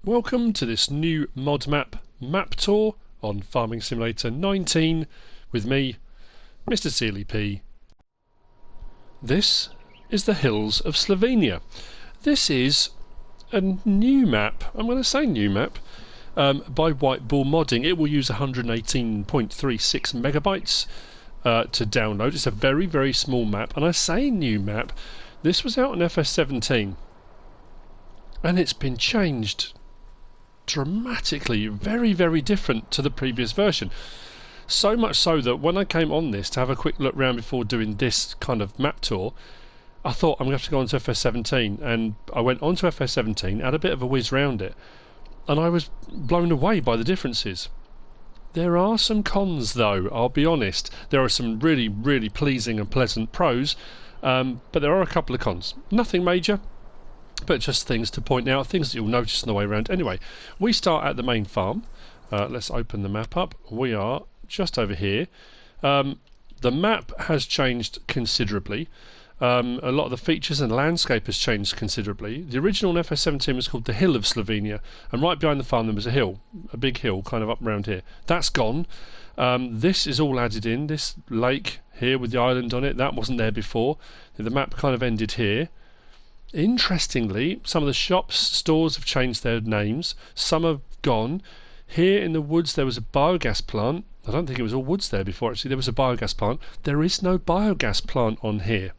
Welcome to this new mod map tour on Farming Simulator 19 with me, MrSealyp. This is the Hills of Slovenia. This is a new map, I'm going to say new map, by Whitebull Modding. It will use 118.36 megabytes to download. It's a very, very small map, and I say new map. This was out on FS17 and it's been changed dramatically, very, very different to the previous version. So much so that when I came on this to have a quick look around before doing this kind of map tour, I thought I'm going to have to go on to FS17, and I went on to FS17, had a bit of a whiz round it, and I was blown away by the differences. There are some cons though, I'll be honest. There are some really, really pleasing and pleasant pros, but there are a couple of cons. Nothing major, but just things to point out, things that you'll notice on the way around. Anyway, we start at the main farm. Let's open the map up. We are just over here. The map has changed considerably. A lot of the features and landscape has changed considerably. The original FS17 was called the Hill of Slovenia, and right behind the farm there was a hill, a big hill kind of up around here. That's gone. This is all added in, this lake here with the island on it. That wasn't there before. The map kind of ended here. Interestingly, some of the shops, stores have changed their names. Some have gone. Here in the woods there was a biogas plant. I don't think it was all woods there before, actually. There was a biogas plant. There is no biogas plant on here.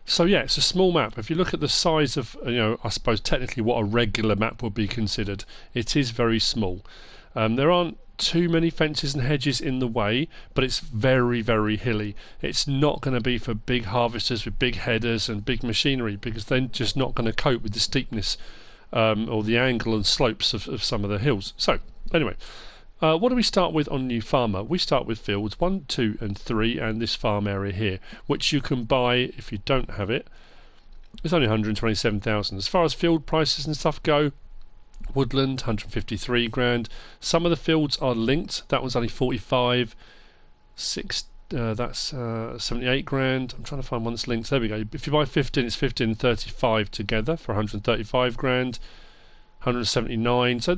So yeah, it's a small map. If you look at the size of, I suppose technically what a regular map would be considered, it is very small. There aren't too many fences and hedges in the way, but it's very, very hilly. It's not going to be for big harvesters with big headers and big machinery, because they're just not going to cope with the steepness or the angle and slopes of some of the hills. So anyway, what do we start with on New Farmer? We start with fields 1, 2 and 3 and this farm area here, which you can buy if you don't have it. It's only 127,000. As far as field prices and stuff go, woodland 153 grand. Some of the fields are linked. That one's only 45. That's 78 grand. I'm trying to find one that's linked. There we go. If you buy 15, it's 15 and 35 together for 135 grand. 179. So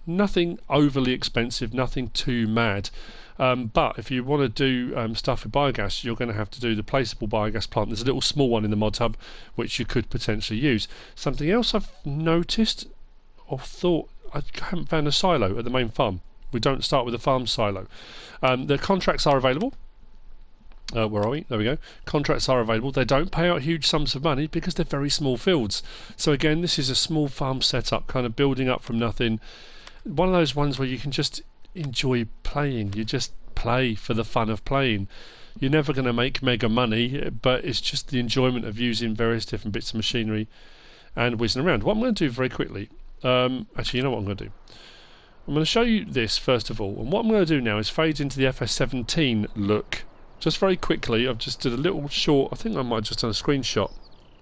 nothing overly expensive, nothing too mad. But if you want to do stuff with biogas, you're going to have to do the placeable biogas plant. There's a little small one in the Modhub which you could potentially use. Something else I've noticed or thought, I haven't found a silo at the main farm. We don't start with a farm silo. The contracts are available. Where are we? There we go. Contracts are available. They don't pay out huge sums of money because they're very small fields. So again, this is a small farm setup, kind of building up from nothing. One of those ones where you can just enjoy playing. You just play for the fun of playing. You're never going to make mega money, but it's just the enjoyment of using various different bits of machinery and whizzing around. What I'm going to do very quickly, actually, you know what I'm going to do? I'm going to show you this first of all, and what I'm going to do now is fade into the FS17 look. Just very quickly, I've just did a little short, I think I might have just done a screenshot.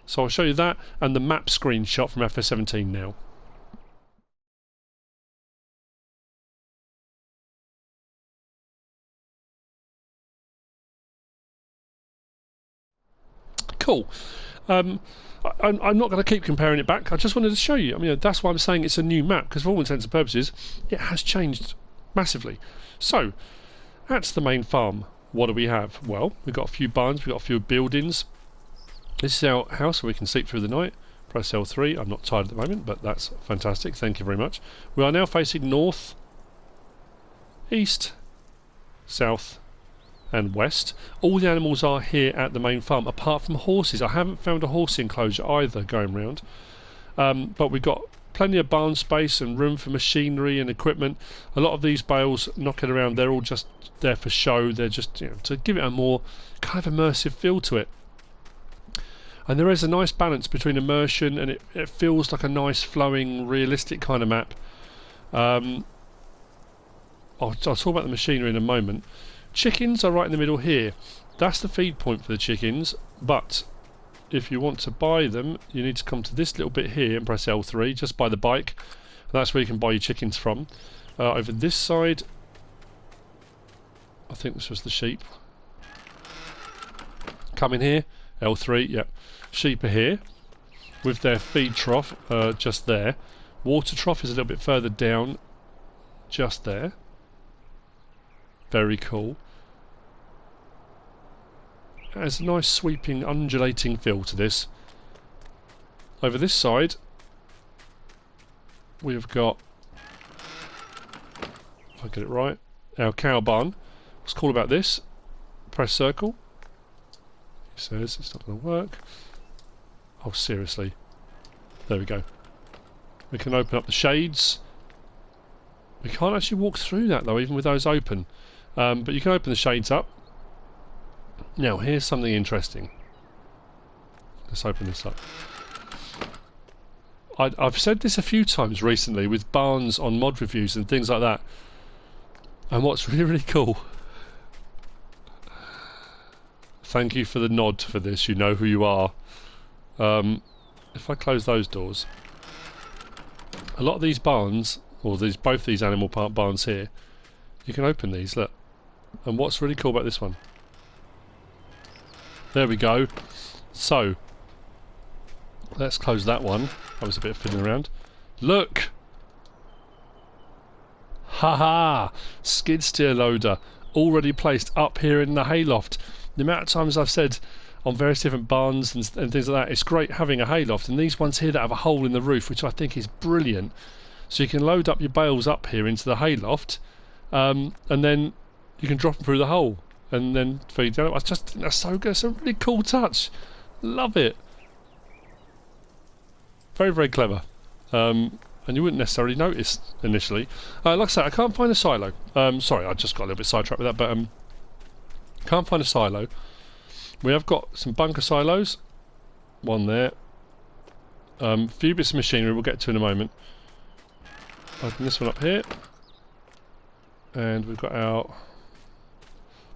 So I'll show you that and the map screenshot from FS17 now. Cool. I'm not going to keep comparing it back. I just wanted to show you. I mean, that's why I'm saying it's a new map, because for all intents and purposes, it has changed massively. So, that's the main farm. What do we have? Well, we've got a few barns, we've got a few buildings. This is our house where we can sleep through the night. Press L3. I'm not tired at the moment, but that's fantastic. Thank you very much. We are now facing north, east, south and west. All the animals are here at the main farm, apart from horses. I haven't found a horse enclosure either going round. But we've got plenty of barn space and room for machinery and equipment. A lot of these bales knocking around, they're all just there for show. They're just to give it a more kind of immersive feel to it. And there is a nice balance between immersion and it feels like a nice flowing realistic kind of map. I'll talk about the machinery in a moment. Chickens are right in the middle here. That's the feed point for the chickens, but if you want to buy them, you need to come to this little bit here and press L3, just by the bike. That's where you can buy your chickens from. Over this side, I think this was the sheep. Come in here, L3, yep. Sheep are here. with their feed trough just there. Water trough is a little bit further down, just there. Very cool. There's a nice sweeping, undulating feel to this. Over this side, we've got, if I get it right, our cow barn. What's cool about this? Press circle. He says it's not going to work. Oh, seriously. There we go. We can open up the shades. We can't actually walk through that though, even with those open. But you can open the shades up. Now, here's something interesting. Let's open this up. I've said this a few times recently with barns on mod reviews and things like that. And what's really, really cool... Thank you for the nod for this, you know who you are. If I close those doors... A lot of these barns, or both these animal park barns here, you can open these, look. And what's really cool about this one? There we go. So, let's close that one. That was a bit of fiddling around. Look! Haha! Skid steer loader. Already placed up here in the hayloft. The amount of times I've said on various different barns and things like that, it's great having a hayloft. And these ones here that have a hole in the roof, which I think is brilliant. So you can load up your bales up here into the hayloft, and then you can drop them through the hole. And then feed down. I just think that's so good. It's a really cool touch. Love it. Very, very clever. And you wouldn't necessarily notice initially. Like I said, I can't find a silo. Sorry, I just got a little bit sidetracked with that, but can't find a silo. We have got some bunker silos. One there. Few bits of machinery we'll get to in a moment. Open this one up here. And we've got our...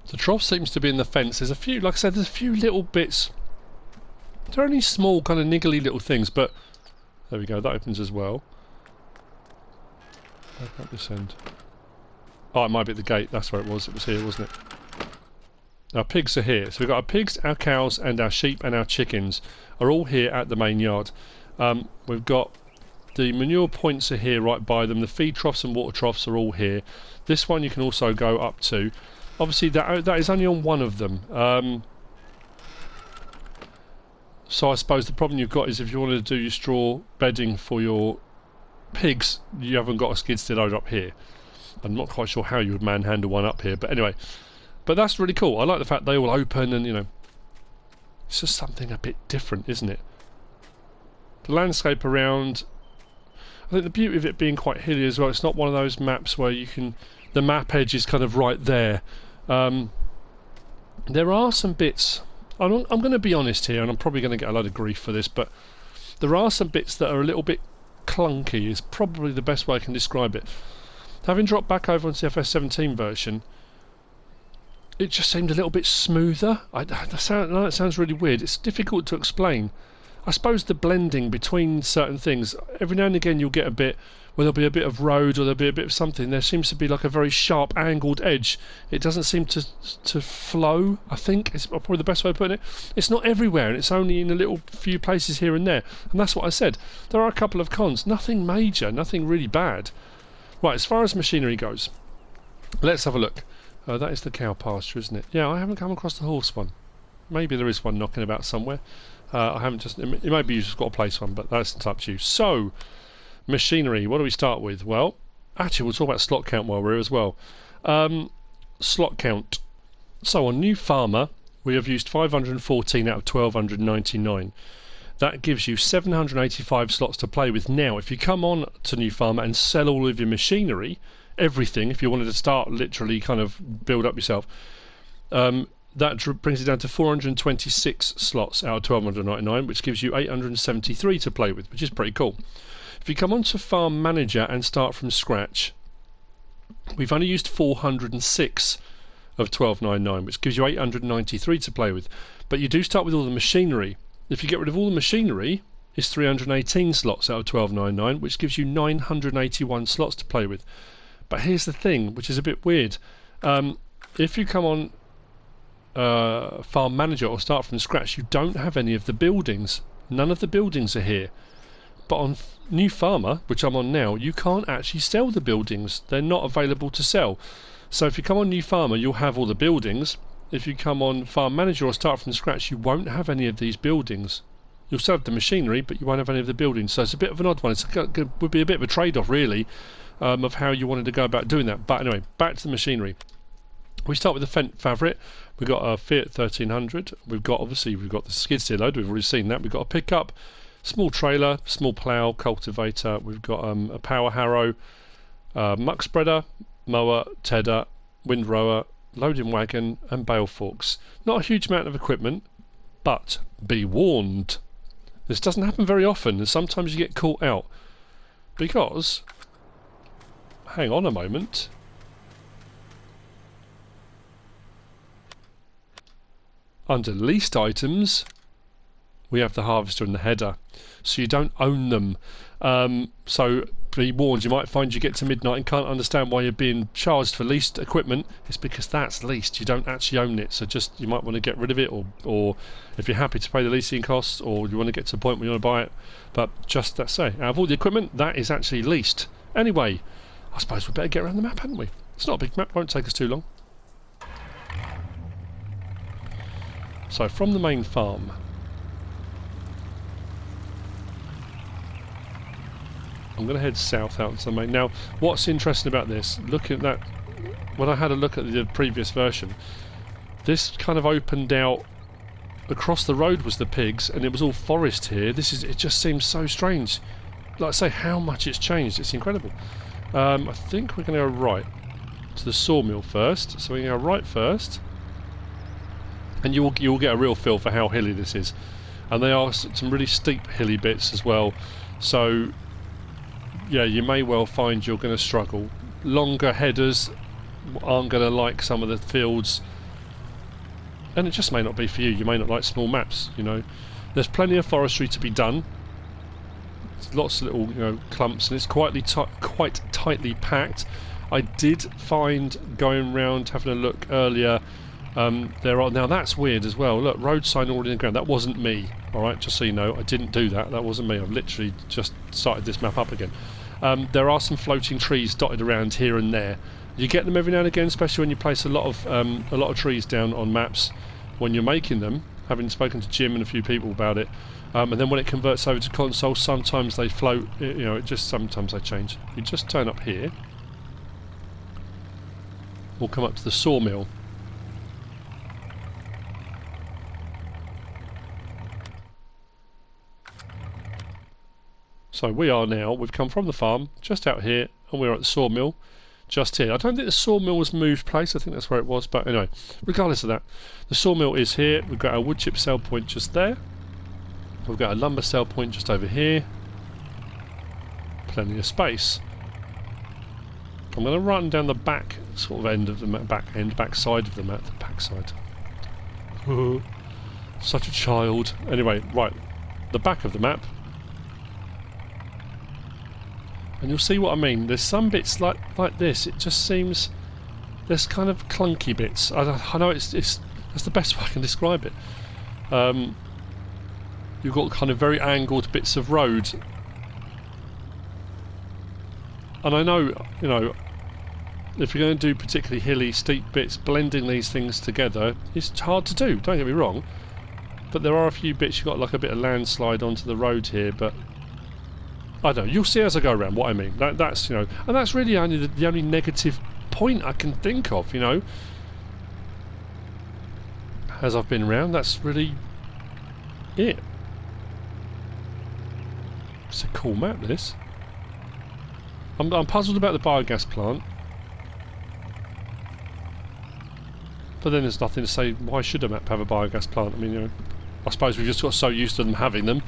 The trough seems to be in the fence. There's a few, like I said, there's a few little bits. They're only small, kind of niggly little things, but there we go, that opens as well. Open up this end. Oh, it might be at the gate, that's where it was here, wasn't it? Our pigs are here. So we've got our pigs, our cows, and our sheep and our chickens are all here at the main yard. We've got the manure points are here right by them. The feed troughs and water troughs are all here. This one you can also go up to. Obviously that is only on one of them. So I suppose the problem you've got is if you wanted to do your straw bedding for your pigs, you haven't got a skid steer loader up here. I'm not quite sure how you would manhandle one up here, but anyway. But that's really cool. I like the fact they all open and, you know, it's just something a bit different, isn't it? The landscape around, I think the beauty of it being quite hilly as well, it's not one of those maps where you can, the map edge is kind of right there. There are some bits, I'm going to be honest here, and I'm probably going to get a load of grief for this, but there are some bits that are a little bit clunky, is probably the best way I can describe it. Having dropped back over onto the FS17 version, it just seemed a little bit smoother. I know that sounds really weird. It's difficult to explain. I suppose the blending between certain things, every now and again you'll get a bit where there'll be a bit of road or there'll be a bit of something. There seems to be like a very sharp angled edge. It doesn't seem to flow, I think. It's probably the best way of putting it. It's not everywhere, and it's only in a little few places here and there. And that's what I said. There are a couple of cons. Nothing major, nothing really bad. Right, as far as machinery goes, let's have a look. That is the cow pasture, isn't it? Yeah, I haven't come across the horse one. Maybe there is one knocking about somewhere. I haven't just... It may be you've just got to place one, but that's up to you. So, machinery. What do we start with? Well, actually, we'll talk about slot count while we're here as well. Slot count. So, on New Farmer, we have used 514 out of 1299. That gives you 785 slots to play with. Now, if you come on to New Farmer and sell all of your machinery, everything, if you wanted to start literally kind of build up yourself, that brings it down to 426 slots out of 1299, which gives you 873 to play with, which is pretty cool. If you come on to Farm Manager and start from scratch, we've only used 406 of 1299, which gives you 893 to play with. But you do start with all the machinery. If you get rid of all the machinery, it's 318 slots out of 1299, which gives you 981 slots to play with. But here's the thing, which is a bit weird. If you come on Farm Manager or start from scratch, you don't have any of the buildings. None of the buildings are here. But on New Farmer, which I'm on now, you can't actually sell the buildings. They're not available to sell. So if you come on New Farmer, you'll have all the buildings. If you come on Farm Manager or start from scratch, you won't have any of these buildings. You'll still have the machinery, but you won't have any of the buildings. So it's a bit of an odd one. It would be a bit of a trade-off, really, of how you wanted to go about doing that. But anyway, back to the machinery. We start with the Fendt Favourite. We've got a Fiat 1300. We've got the skid steer load. We've already seen that. We've got a pickup, small trailer, small plough, cultivator. We've got a power harrow, muck spreader, mower, tedder, windrower, loading wagon, and bale forks. Not a huge amount of equipment, but be warned. This doesn't happen very often, and sometimes you get caught out. Because, hang on a moment. Under leased items, we have the harvester and the header, so you don't own them. So be warned, you might find you get to midnight and can't understand why you're being charged for leased equipment. It's because that's leased, you don't actually own it, so just you might want to get rid of it, or if you're happy to pay the leasing costs, or you want to get to a point where you want to buy it. But just that say, out of all the equipment, that is actually leased. Anyway, I suppose we better get around the map, hadn't we? It's not a big map, won't take us too long. So from the main farm, I'm going to head south out to the main. Now, what's interesting about this, looking at that, when I had a look at the previous version, this kind of opened out, across the road was the pigs, and it was all forest here. It just seems so strange. Like I say, how much it's changed, it's incredible. I think we're going to go right to the sawmill first, so we're going to go right first. And you will get a real feel for how hilly this is, and there are some really steep hilly bits as well. So yeah, you may well find you're going to struggle. Longer headers aren't going to like some of the fields, and it just may not be for you. You may not like small maps. You know, there's plenty of forestry to be done. There's lots of little clumps, and it's quite tightly packed. I did find going round having a look earlier. Now that's weird as well. Look, road sign already in the ground. That wasn't me. Alright, just so you know, I didn't do that. That wasn't me. I've literally just started this map up again. There are some floating trees dotted around here and there. You get them every now and again, especially when you place a lot of trees down on maps when you're making them. Having spoken to Jim and a few people about it, and then when it converts over to console, sometimes they float. Sometimes they change. You just turn up here. We'll come up to the sawmill. So we've come from the farm, just out here, and we're at the sawmill, just here. I don't think the sawmill was moved place, I think that's where it was, but anyway, regardless of that, the sawmill is here. We've got our wood chip sell point just there. We've got a lumber sell point just over here. Plenty of space. I'm going to run down the back sort of end of the map, back side of the map, the back side. Such a child. Anyway, right, the back of the map. And you'll see what I mean. There's some bits like this. It just seems there's kind of clunky bits. I know it's that's the best way I can describe it. You've got kind of very angled bits of road, and I know if you're going to do particularly hilly, steep bits, blending these things together is hard to do. Don't get me wrong, but there are a few bits you've got like a bit of landslide onto the road here, but. I don't know, you'll see as I go around what I mean. That's and that's really only the only negative point I can think of, as I've been around. That's really it. It's a cool map, this. I'm puzzled about the biogas plant, but then there's nothing to say why should a map have a biogas plant. I mean, I suppose we've just got so used to them having them.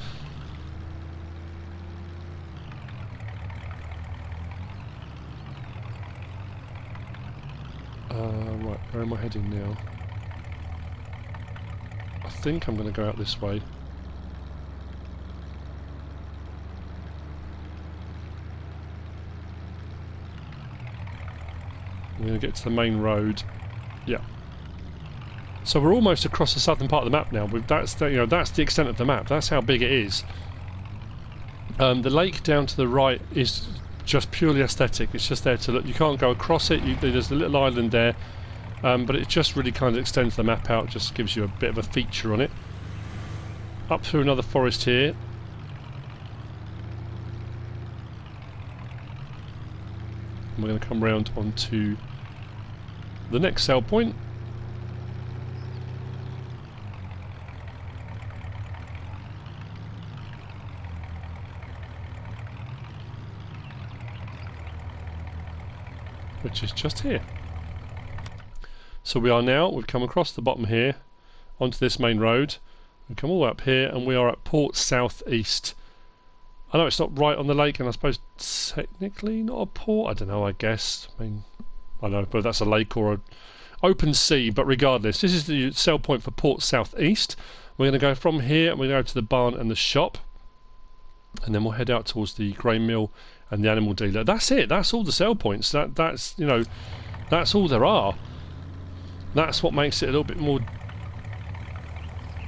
Right, where am I heading now? I think I'm going to go out this way. I'm going to get to the main road. Yeah. So we're almost across the southern part of the map now. That's the extent of the map. That's how big it is. The lake down to the right is just purely aesthetic. It's just there to look. You can't go across it. There's a little island there, but it just really kind of extends the map out. Just gives you a bit of a feature on it. Up through another forest here. And we're going to come round onto the next sale point. Which is just here. So we've come across the bottom here onto this main road. We've come all the way up here and we are at Port Southeast. I know it's not right on the lake, and I suppose technically not a port. I don't know, I guess. I mean, I don't know whether that's a lake or an open sea, but regardless, this is the sell point for Port Southeast. We're going to go from here and we're going to go to the barn and the shop, and then we'll head out towards the grain mill and the animal dealer. That's it. That's all the sell points. That's that's all there are. That's what makes it a little bit more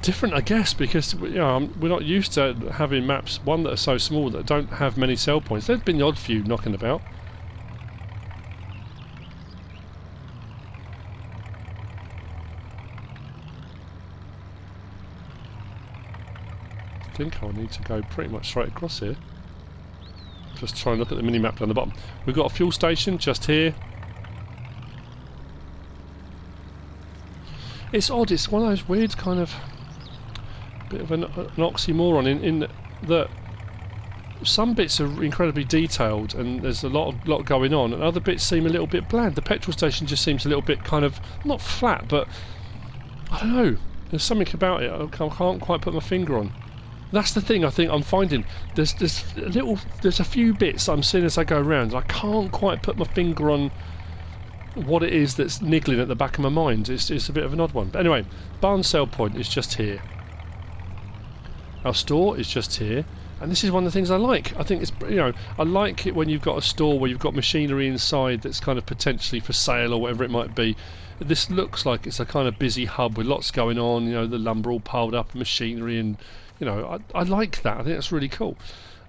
different, I guess, because we're not used to having maps that are so small that don't have many sell points. There's been the odd few knocking about. I think I'll need to go pretty much straight across here. Just try and look at the mini map down the bottom. We've got a fuel station just here. It's odd. It's one of those weird kind of bit of an oxymoron in that some bits are incredibly detailed and there's a lot going on, and other bits seem a little bit bland. The petrol station just seems a little bit kind of not flat, but I don't know. There's something about it I can't quite put my finger on. That's the thing I think I'm finding. There's a few bits I'm seeing as I go around. I can't quite put my finger on what it is that's niggling at the back of my mind. It's a bit of an odd one. But anyway, barn sale point is just here. Our store is just here, and this is one of the things I like. I think it's, I like it when you've got a store where you've got machinery inside that's kind of potentially for sale or whatever it might be. This looks like it's a kind of busy hub with lots going on. The lumber all piled up, machinery, and I like that. I think that's really cool.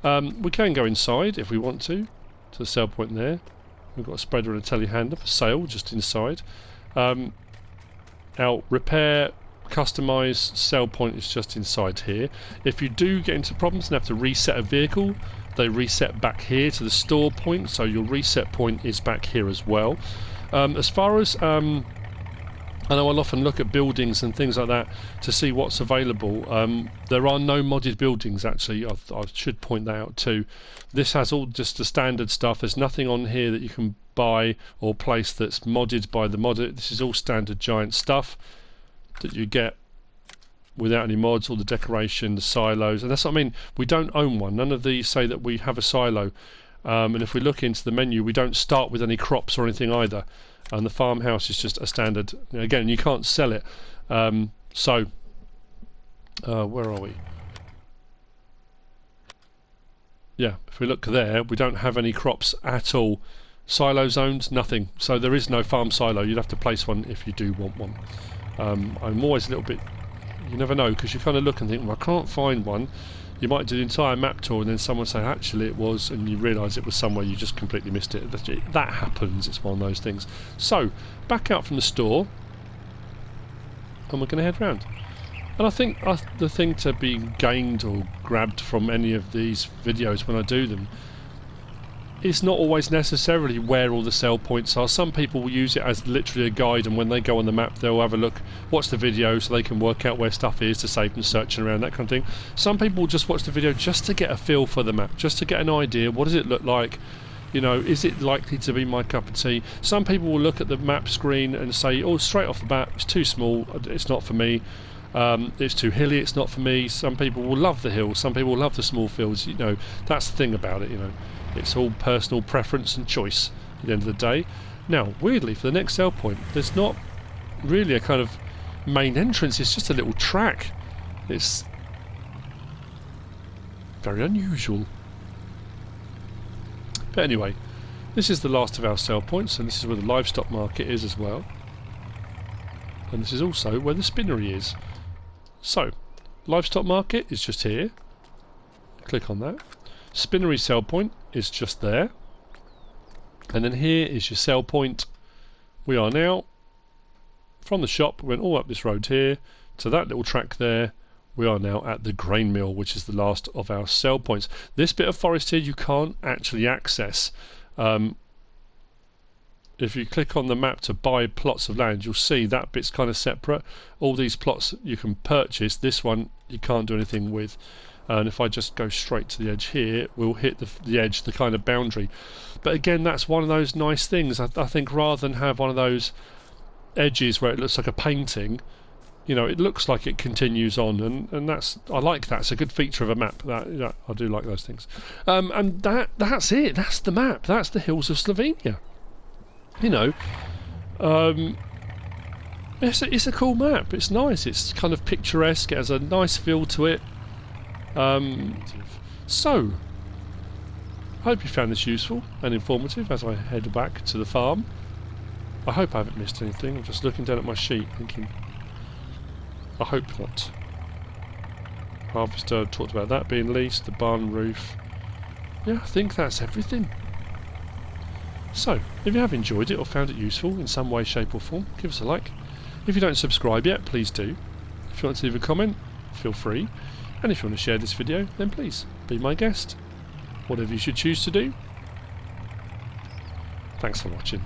We can go inside if we want to the sale point there. We've got a spreader and a telehandler for sale just inside. Our repair, customise sell point is just inside here. If you do get into problems and have to reset a vehicle, they reset back here to the store point, so your reset point is back here as well. As far as I know, I'll often look at buildings and things like that to see what's available. There are no modded buildings, actually. I should point that out too. This has all just the standard stuff. There's nothing on here that you can buy or place that's modded by the modder. This is all standard giant stuff that you get without any mods, all the decoration, the silos, and that's what I mean. We don't own one. None of these say that we have a silo, and if we look into the menu, we don't start with any crops or anything either, and the farmhouse is just a standard. Again, you can't sell it. Where are we? Yeah, if we look there, we don't have any crops at all. Silo zones, nothing. So there is no farm silo. You'd have to place one if you do want one. I'm always a little bit, you never know, because you kind of look and think, well, I can't find one. You might do the entire map tour and then someone say, actually it was, and you realise it was somewhere you just completely missed it. That happens. It's one of those things. So back out from the store, and we're going to head round. And I think the thing to be gained or grabbed from any of these videos when I do them, it's not always necessarily where all the sell points are. Some people will use it as literally a guide, and when they go on the map they'll have a look, watch the video so they can work out where stuff is to save them searching around, that kind of thing. Some people will just watch the video just to get a feel for the map, just to get an idea, what does it look like, is it likely to be my cup of tea. Some people will look at the map screen and say, oh, straight off the bat, it's too small, it's not for me. It's too hilly, it's not for me. Some people will love the hills, some people will love the small fields. That's the thing about it. It's all personal preference and choice at the end of the day. Now, weirdly, for the next sell point, there's not really a kind of main entrance. It's just a little track. It's very unusual. But anyway, this is the last of our sell points, and this is where the livestock market is as well. and this is also where the spinnery is. So, livestock market is just here. Click on that. Spinnery sell point is just there. And then here is your sell point. We are now, from the shop, we went all up this road here to that little track there. We are now at the grain mill, which is the last of our sell points. This bit of forest here you can't actually access. If you click on the map to buy plots of land, you'll see that bit's kind of separate. All these plots you can purchase. This one you can't do anything with. And if I just go straight to the edge here, we'll hit the edge, the kind of boundary. But again, that's one of those nice things. I think rather than have one of those edges where it looks like a painting, you know, it looks like it continues on, and that's, I like that. It's a good feature of a map. That I do like those things. And that's it. That's the map. That's the Hills of Slovenia. You know, it's a cool map. It's nice. It's kind of picturesque. It has a nice feel to it. So, I hope you found this useful and informative as I head back to the farm. I hope I haven't missed anything. I'm just looking down at my sheet thinking, I hope not. Harvester, talked about that being leased, the barn roof. Yeah, I think that's everything. So, if you have enjoyed it or found it useful in some way, shape or form, give us a like. If you don't subscribe yet, please do. If you want to leave a comment, feel free. And if you want to share this video, then please be my guest. Whatever you should choose to do. Thanks for watching.